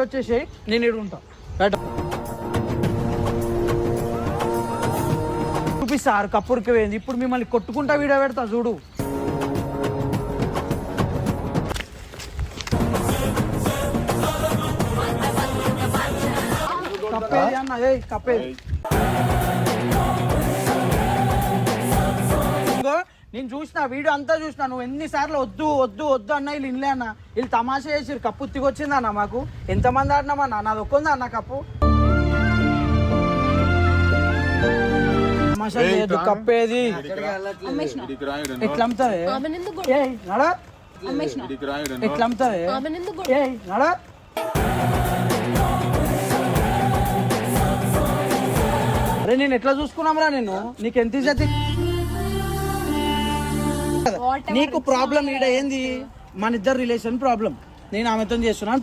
వచ్చేసి నేను ఇక్కడ ఉంటా చూపిస్తారు కప్పురికి పోయింది. ఇప్పుడు మిమ్మల్ని కొట్టుకుంటా వీడియో పెడతా చూడు. కప్పేది అన్న కప్పేది. నేను చూసిన వీడియో అంతా చూసిన. నువ్వు ఎన్నిసార్లు వద్దు వద్దు వద్దు అన్న వీళ్ళు ఇన్లే అన్న. వీళ్ళు తమాషా చేసి కప్పు ఉత్తికొచ్చింది అన్న. మాకు ఎంతమంది ఆడినామన్నా? నాది ఒక్కందా అన్న కప్పు. తమాషా చేయొద్దు. కప్పేది ఎట్లా అమ్ముతావే? ఎట్లా అమ్ముతావే? నడా అరే నేను ఎట్లా చూసుకున్నాంరా నేను? నీకు ఎంత ఇజ్జత్? నీకు ప్రాబ్లం ఈడ ఏంది? మన ఇద్దరు రిలేషన్ ప్రాబ్లం. నేను ఆమెతో చేస్తున్నాను.